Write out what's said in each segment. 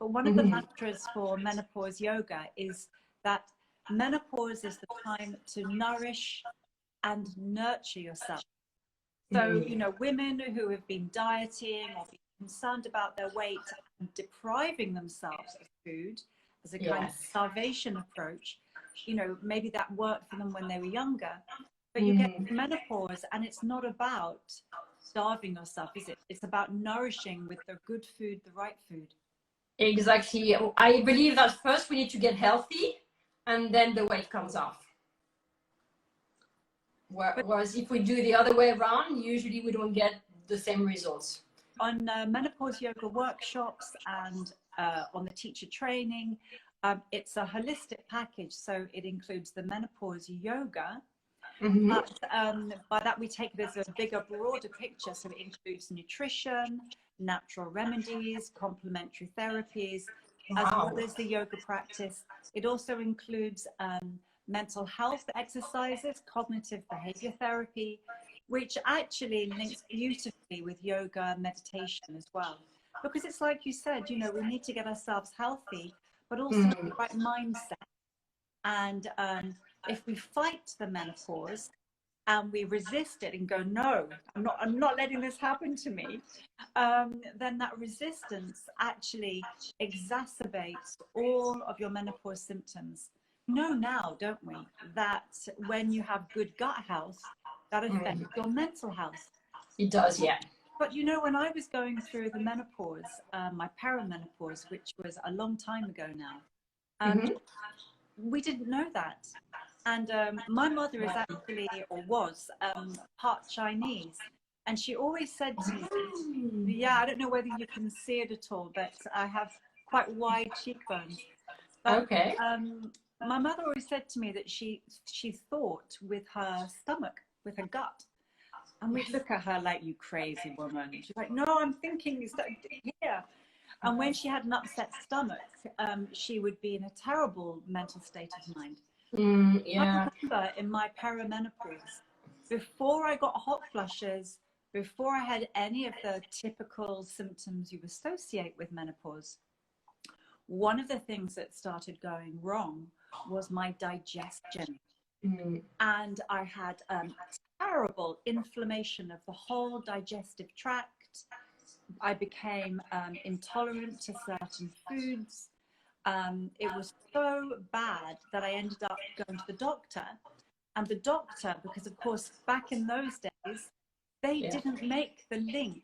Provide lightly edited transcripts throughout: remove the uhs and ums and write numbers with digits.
one of the mantras for menopause yoga is that menopause is the time to nourish and nurture yourself. So, you know, women who have been dieting or being concerned about their weight and depriving themselves of food as a kind of starvation approach, you know, maybe that worked for them when they were younger. But you get to menopause and it's not about starving yourself, is it? It's about nourishing with the good food, the right food. Exactly. I believe that first we need to get healthy and then the weight comes off. Whereas if we do the other way around, usually we don't get the same results. On menopause yoga workshops and on the teacher training, it's a holistic package. So it includes the menopause yoga. But by that we take it as a bigger, broader picture. So it includes nutrition, natural remedies, complementary therapies, as well as the yoga practice. It also includes mental health exercises, cognitive behavior therapy, which actually links beautifully with yoga and meditation as well. Because it's like you said, you know, we need to get ourselves healthy, but also the right mindset. And if we fight the menopause and we resist it and go, no, I'm not letting this happen to me, then that resistance actually exacerbates all of your menopause symptoms. We know now, don't we, that when you have good gut health, that affects your mental health. It does, yeah. But you know, when I was going through the menopause, my perimenopause, which was a long time ago now, we didn't know that. And my mother is actually, or was, part Chinese. And she always said to me, yeah, I don't know whether you can see it at all, but I have quite wide cheekbones. But, my mother always said to me that she thought with her stomach, with her gut. And we'd look at her like, you crazy woman. She's like, no, I'm thinking is that here. And when she had an upset stomach, she would be in a terrible mental state of mind. I remember in my perimenopause, before I got hot flushes, before I had any of the typical symptoms you associate with menopause, one of the things that started going wrong was my digestion. And I had terrible inflammation of the whole digestive tract. I became intolerant to certain foods. It was so bad that I ended up going to the doctor. And the doctor, because of course, back in those days, they didn't make the link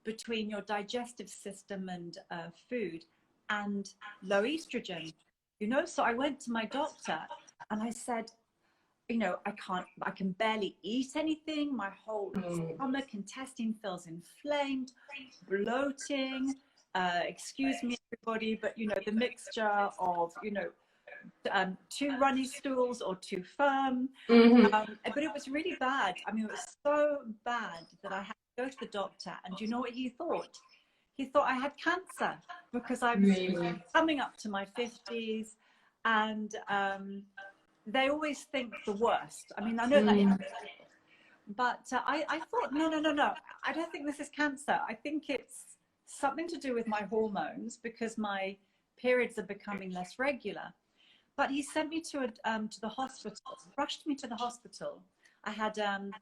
between your digestive system and food and low estrogen. You know, so I went to my doctor and I said, you know, I can barely eat anything. My whole stomach, intestine feels inflamed, bloating, excuse me, everybody, but, you know, the mixture of, you know, too runny stools or too firm. But it was really bad. I mean, it was so bad that I had to go to the doctor. And do you know what he thought? He thought I had cancer because I was coming up to my 50s. And they always think the worst. I mean, I know that, but I thought, no. I don't think this is cancer. I think it's something to do with my hormones because my periods are becoming less regular. But he sent me to the hospital, rushed me to the hospital. I had a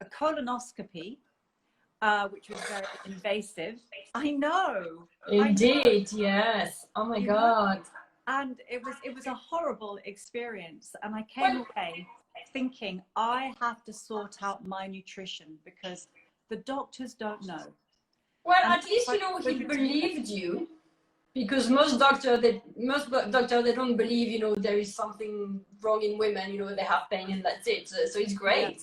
colonoscopy, which was very invasive. I know. Indeed, yes. Oh my God. And it was a horrible experience. And I came away thinking, I have to sort out my nutrition because the doctors don't know. Well, at least, you know, he believed you. Because most doctors, they don't believe, you know, there is something wrong in women, you know, they have pain and that's it. So it's great.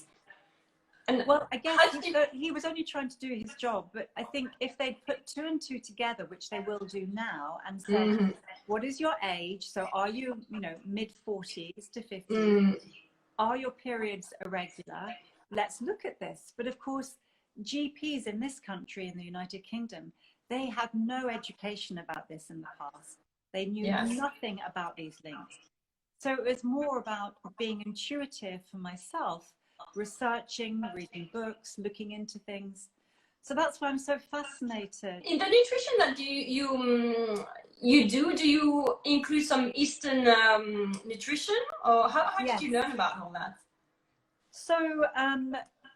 And well, I guess he was only trying to do his job, but I think if they put 2 and 2 together, which they will do now, and said, what is your age? So are you, you know, mid-40s to 50s? Are your periods irregular? Let's look at this. But of course, GPs in this country, in the United Kingdom, they had no education about this in the past. They knew nothing about these links. So it was more about being intuitive for myself, researching, reading books, looking into things. So that's why I'm so fascinated. In the nutrition that you do you include some Eastern nutrition, or how did you learn about all that? So,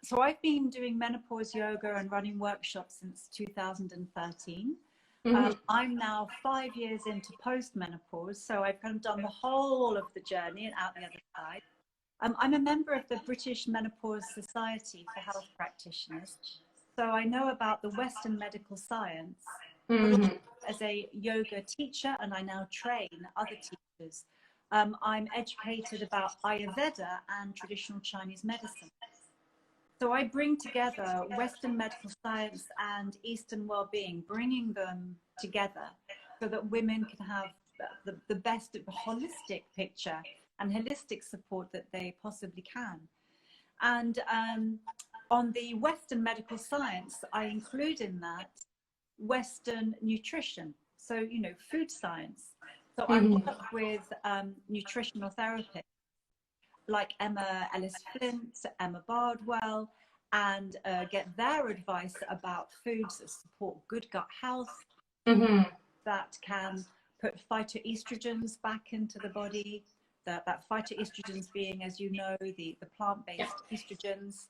so I've been doing menopause yoga and running workshops since 2013. I'm now 5 years into postmenopause, so I've kind of done the whole of the journey and out the other side. I'm a member of the British Menopause Society for Health Practitioners, so I know about the Western medical science, but also as a yoga teacher, and I now train other teachers. I'm educated about Ayurveda and traditional Chinese medicine. So I bring together Western medical science and Eastern well-being, bringing them together so that women can have the best holistic picture and holistic support that they possibly can. And on the Western medical science, I include in that Western nutrition. So, you know, food science. So I work with nutritional therapists like Emma Ellis-Flint, Emma Baldwin, and get their advice about foods that support good gut health, that can put phytoestrogens back into the body, that phytoestrogens being, as you know, the plant-based estrogens.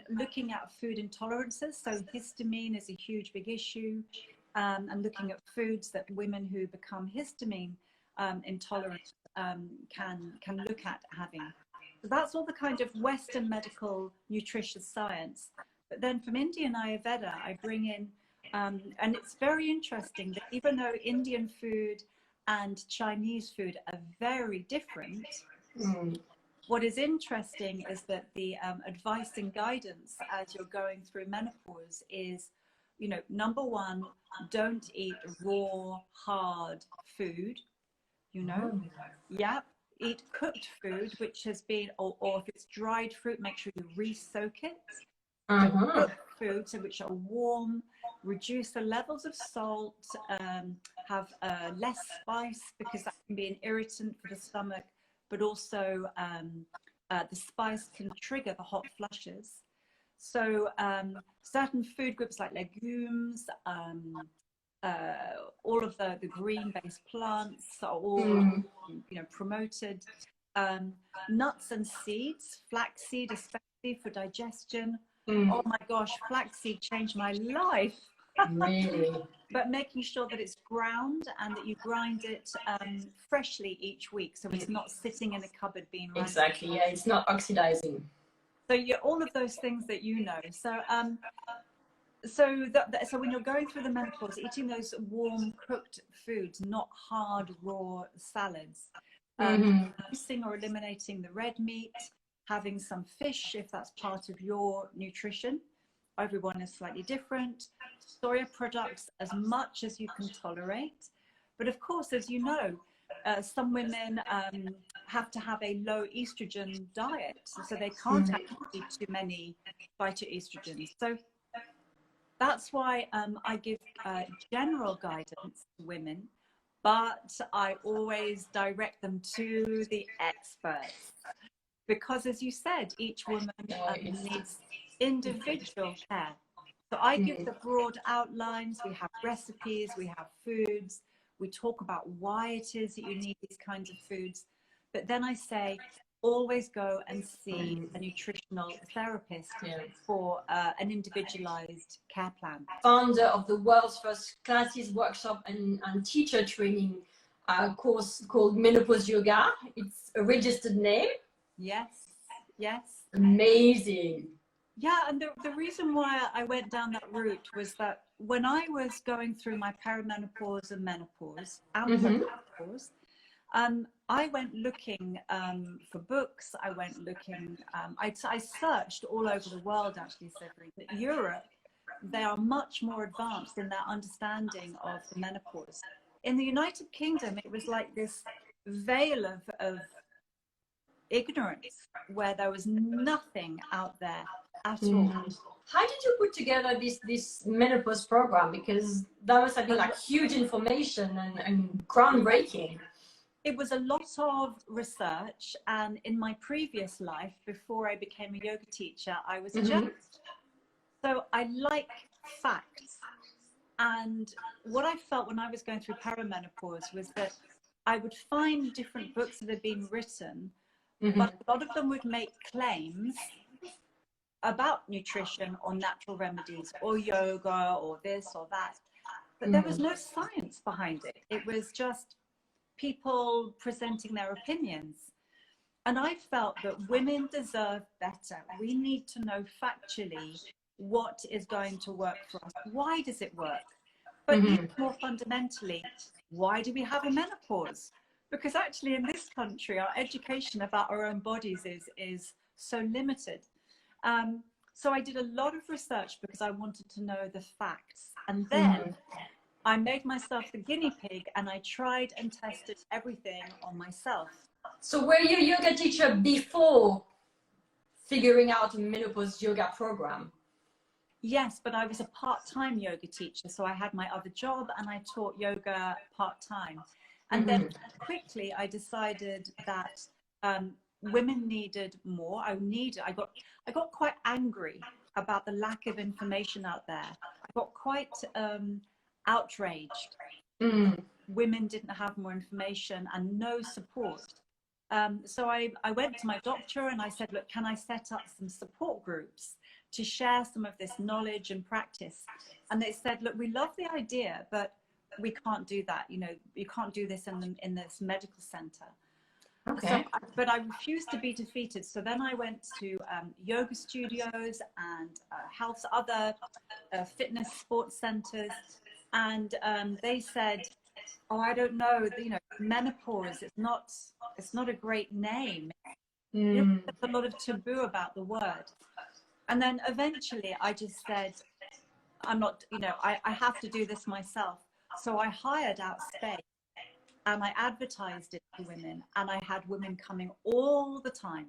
Looking at food intolerances, so histamine is a huge big issue, and looking at foods that women who become histamine intolerant can look at having. So that's all the kind of Western medical nutritious science. But then from Indian Ayurveda, I bring in, and it's very interesting that even though Indian food and Chinese food are very different, what is interesting is that the advice and guidance as you're going through menopause is, you know, number one, don't eat raw, hard food, you know. Eat cooked food, which has been, or if it's dried fruit, make sure you re-soak it. So cooked foods, which are warm, reduce the levels of salt, have less spice, because that can be an irritant for the stomach, but also the spice can trigger the hot flushes. So certain food groups like legumes, all of the green-based plants are all you know, promoted. Nuts and seeds, flaxseed especially for digestion. Oh my gosh, flaxseed changed my life. Really? But making sure that it's ground and that you grind it freshly each week, so it's not sitting in a cupboard being rice. Exactly, yeah, it's not oxidizing. So all of those things that you know. So so when you're going through the menopause, eating those warm cooked foods, not hard raw salads, reducing or eliminating the red meat, having some fish if that's part of your nutrition. Everyone is slightly different. Soya products as much as you can tolerate, but of course, as you know, some women have to have a low estrogen diet, so they can't actually eat too many phytoestrogens. So that's why I give general guidance to women, but I always direct them to the experts, because as you said, each woman needs individual care. So I give the broad outlines, we have recipes, we have foods, we talk about why it is that you need these kinds of foods, but then I say, always go and see a nutritional therapist for an individualized care plan. Founder of the world's first classes, workshop and teacher training course called Menopause Yoga. It's a registered name. Yes, yes. Amazing. Yeah, and the reason why I went down that route was that when I was going through my perimenopause and menopause, menopause, I went looking for books. I went looking, I searched all over the world, actually, Severine. Europe, they are much more advanced in their understanding of the menopause. In the United Kingdom, it was like this veil of ignorance, where there was nothing out there at all. How did you put together this menopause program? Because that must have been like huge information and groundbreaking. It was a lot of research, and in my previous life, before I became a yoga teacher, I was a journalist. So I like facts. And what I felt when I was going through perimenopause was that I would find different books that had been written, but a lot of them would make claims about nutrition or natural remedies or yoga or this or that. But there was no science behind it. It was just people presenting their opinions. And I felt that women deserve better. We need to know factually what is going to work for us. Why does it work? But even more fundamentally, why do we have a menopause? Because actually in this country, our education about our own bodies is so limited. So I did a lot of research because I wanted to know the facts. And then I made myself the guinea pig and I tried and tested everything on myself. So were you a yoga teacher before figuring out a menopause yoga program? Yes, but I was a part-time yoga teacher. So I had my other job and I taught yoga part-time. And then quickly I decided that women needed more. I got quite angry about the lack of information out there. I got quite outraged. Women didn't have more information and no support. So I went to my doctor and I said, look, can I set up some support groups to share some of this knowledge and practice? And they said, look, we love the idea, but we can't do that. You know, you can't do this in this medical center. Okay. So, but I refused to be defeated. So then I went to yoga studios and other fitness sports centers. And they said, oh, I don't know, you know, menopause, it's not a great name. You know, there's a lot of taboo about the word. And then eventually I just said, I'm not, you know, I have to do this myself. So I hired out space and I advertised it to women and I had women coming all the time.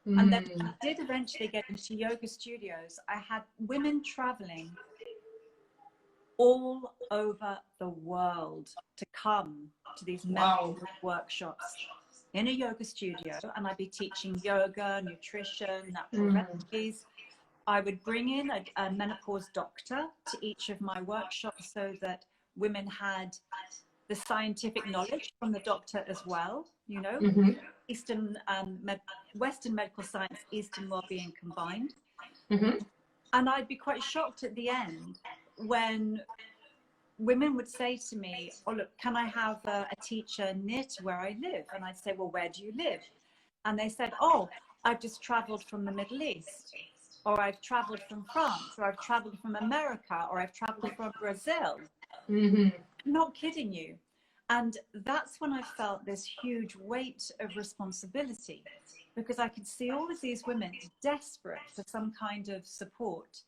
And then I did eventually get into yoga studios. I had women traveling all over the world to come to these menopause workshops in a yoga studio, and I'd be teaching yoga, nutrition, natural remedies. I would bring in a menopause doctor to each of my workshops so that women had the scientific knowledge from the doctor as well, you know, Western medical science, Eastern well-being combined. And I'd be quite shocked at the end when women would say to me, oh, look, can I have a teacher near to where I live? And I'd say, well, where do you live? And they said, oh, I've just traveled from the Middle East, or I've traveled from France, or I've traveled from America, or I've traveled from Brazil. Not kidding you. And that's when I felt this huge weight of responsibility, because I could see all of these women desperate for some kind of support.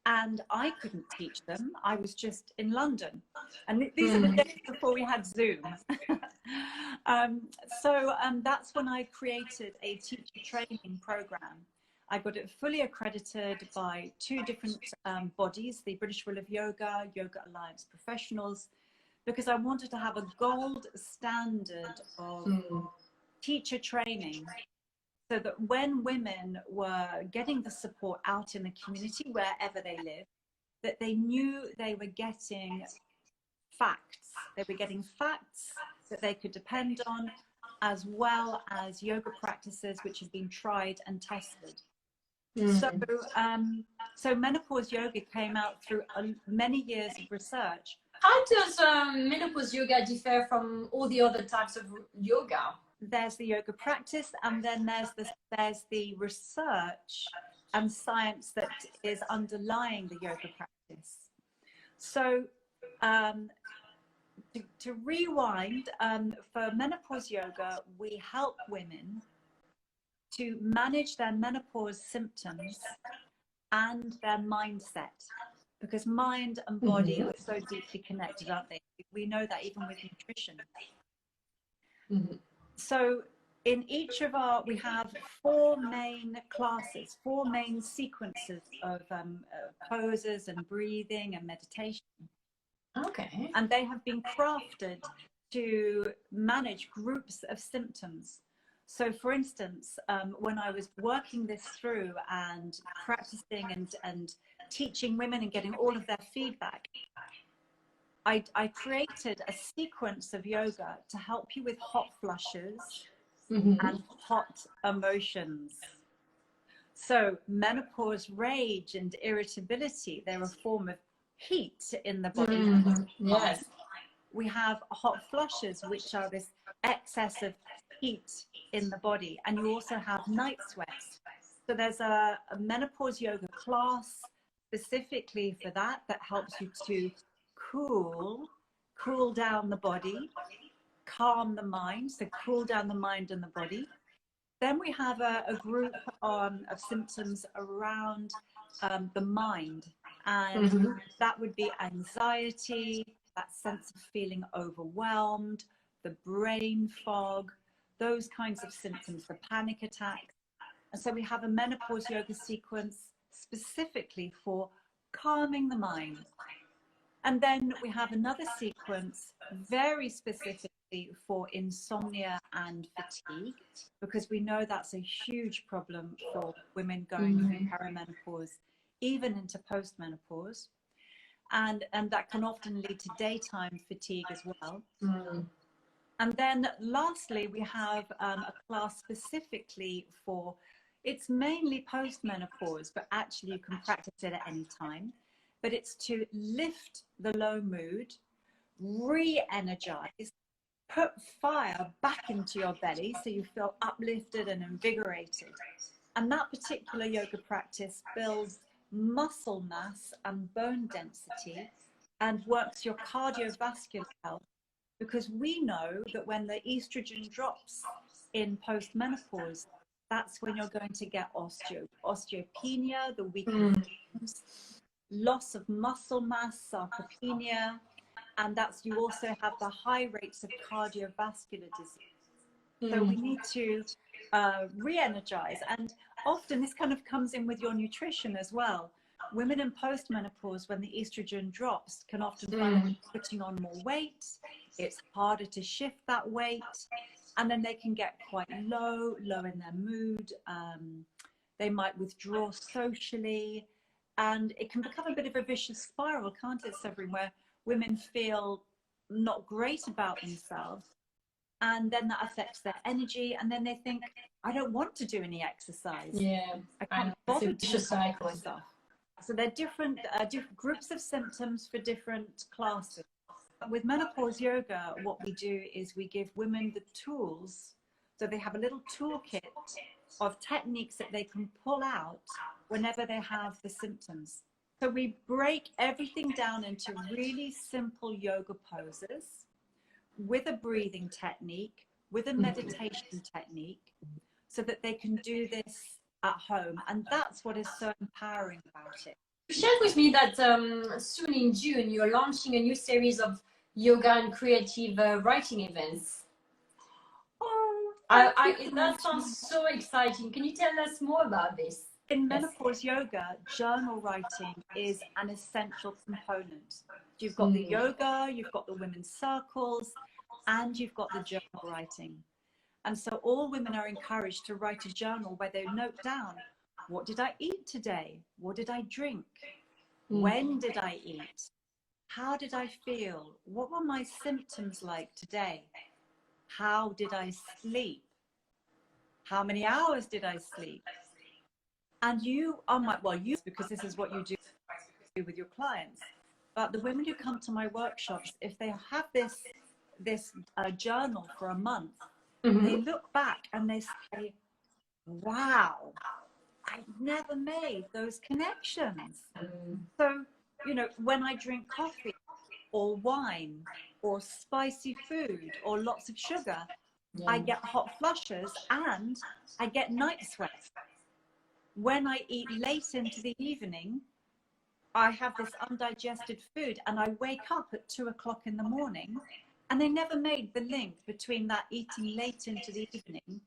And I couldn't teach them. I was just in London. And these are the days before we had Zoom. So that's when I created a teacher training program. I got it fully accredited by two different bodies, the British School of Yoga, Yoga Alliance Professionals, because I wanted to have a gold standard of teacher training, so that when women were getting the support out in the community, wherever they live, that they knew they were getting facts. They were getting facts that they could depend on, as well as yoga practices which have been tried and tested. So menopause yoga came out through many years of research. How does menopause yoga differ from all the other types of yoga? There's the yoga practice, and then there's the research and science that is underlying the yoga practice. So to rewind, for menopause yoga, we help women to manage their menopause symptoms and their mindset, because mind and body are so deeply connected, aren't they? We know that even with nutrition. So in each of we have four main classes, four main sequences of poses and breathing and meditation. Okay. And they have been crafted to manage groups of symptoms. So for instance, when I was working this through and practicing and teaching women and getting all of their feedback, I created a sequence of yoga to help you with hot flushes and hot emotions. So menopause, rage and irritability, they're a form of heat in the body. Yes. We have hot flushes, which are this excess of heat in the body. And you also have night sweats. So there's a menopause yoga class specifically for that helps you to cool down the body, calm the mind, so cool down the mind and the body. Then we have a group of symptoms around the mind, and that would be anxiety, that sense of feeling overwhelmed, the brain fog, those kinds of symptoms, the panic attacks. And so we have a menopause yoga sequence specifically for calming the mind. And then we have another sequence very specifically for insomnia and fatigue, because we know that's a huge problem for women going through perimenopause, even into postmenopause. And that can often lead to daytime fatigue as well. And then lastly, we have a class specifically for, it's mainly postmenopause, but actually you can practice it at any time. But it's to lift the low mood, re-energize, put fire back into your belly so you feel uplifted and invigorated. And that particular yoga practice builds muscle mass and bone density and works your cardiovascular health, because we know that when the estrogen drops in postmenopause, that's when you're going to get osteopenia, the weakened bones, loss of muscle mass, sarcopenia, and that's, you also have the high rates of cardiovascular disease. So we need to re-energize, and often this kind of comes in with your nutrition as well. Women in postmenopause, when the estrogen drops, can often find putting on more weight. It's harder to shift that weight, and then they can get quite low in their mood. They might withdraw socially, and it can become a bit of a vicious spiral, can't it, Severine, where women feel not great about themselves, and then that affects their energy, and then they think, I don't want to do any exercise. I can't bother to cycle myself. So they're different groups of symptoms for different classes. With menopause yoga, what we do is we give women the tools, so they have a little toolkit of techniques that they can pull out whenever they have the symptoms. So we break everything down into really simple yoga poses with a breathing technique, with a meditation technique, so that they can do this at home. And that's what is so empowering about it. You shared with me that soon in June, you're launching a new series of yoga and creative writing events. Oh, that sounds so exciting. Can you tell us more about this? In menopause yoga, journal writing is an essential component. You've got the yoga, you've got the women's circles, and you've got the journal writing. And so all women are encouraged to write a journal where they note down, what did I eat today? What did I drink? When did I eat? How did I feel? What were my symptoms like today? How did I sleep? How many hours did I sleep? And you are because this is what you do with your clients. But the women who come to my workshops, if they have this journal for a month, they look back and they say, wow, I never made those connections. So, you know, when I drink coffee or wine or spicy food or lots of sugar, I get hot flushes and I get night sweats. When I eat late into the evening, I have this undigested food and I wake up at 2 o'clock in the morning, and they never made the link between that eating late into the evening,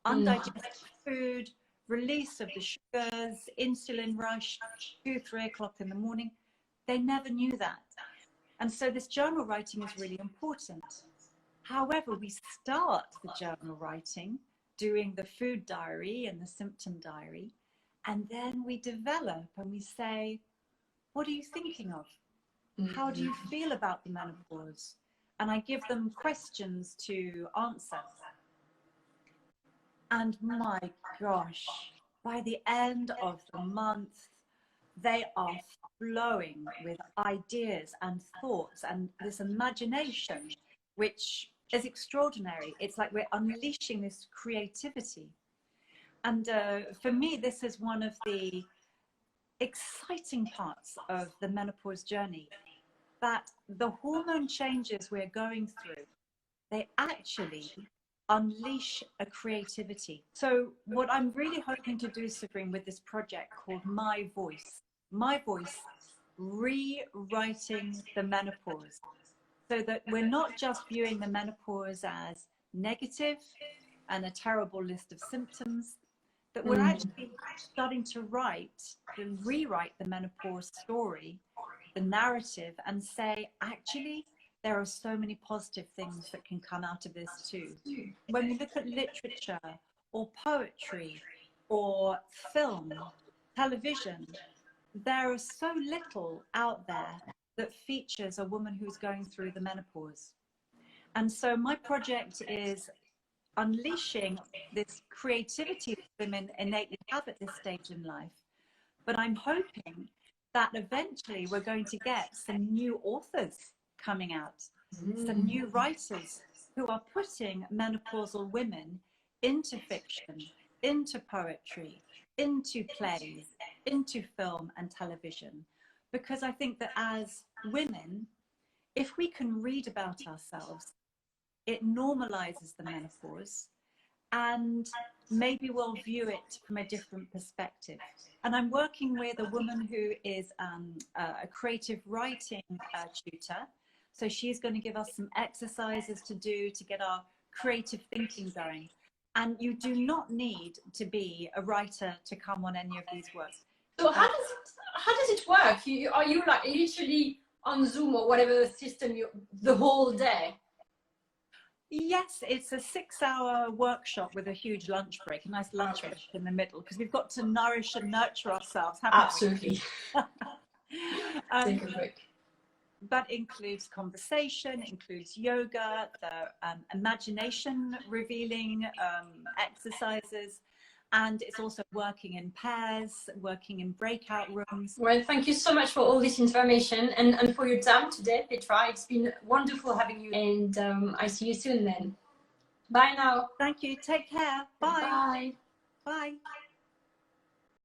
undigested food, release of the sugars, insulin rush, 2, 3 o'clock in the morning. They never knew that. And so this journal writing is really important. However, we start the journal writing doing the food diary and the symptom diary, and then we develop and we say, what are you thinking of? How do you feel about the menopause? And I give them questions to answer. And my gosh, by the end of the month, they are flowing with ideas and thoughts and this imagination, which is extraordinary. It's like we're unleashing this creativity. And for me, this is one of the exciting parts of the menopause journey, that the hormone changes we're going through, they actually unleash a creativity. So what I'm really hoping to do, Severine, with this project called My Voice, rewriting the menopause, so that we're not just viewing the menopause as negative and a terrible list of symptoms, that we're actually starting to rewrite the menopause story, the narrative, and say, actually, there are so many positive things that can come out of this too. When we look at literature or poetry or film, television, there is so little out there that features a woman who's going through the menopause. And so my project is unleashing this creativity that women innately have at this stage in life. But I'm hoping that eventually we're going to get some new authors coming out, some new writers who are putting menopausal women into fiction, into poetry, into plays, into film and television. Because I think that as women, if we can read about ourselves, it normalizes the menopause, and maybe we'll view it from a different perspective. And I'm working with a woman who is a creative writing tutor. So she's going to give us some exercises to do to get our creative thinking going. And you do not need to be a writer to come on any of these works. So how does it work? Are you like literally on Zoom or whatever system the whole day? Yes, it's a 6-hour workshop with a huge lunch break, a nice lunch break in the middle, because we've got to nourish and nurture ourselves. Absolutely. Take a break. But includes conversation, includes yoga, the imagination revealing exercises, and it's also working in pairs, working in breakout rooms. Well, thank you so much for all this information and for your time today, Petra. It's been wonderful having you, and I see you soon then. Bye now. Thank you. Take care. Bye. Bye. Bye.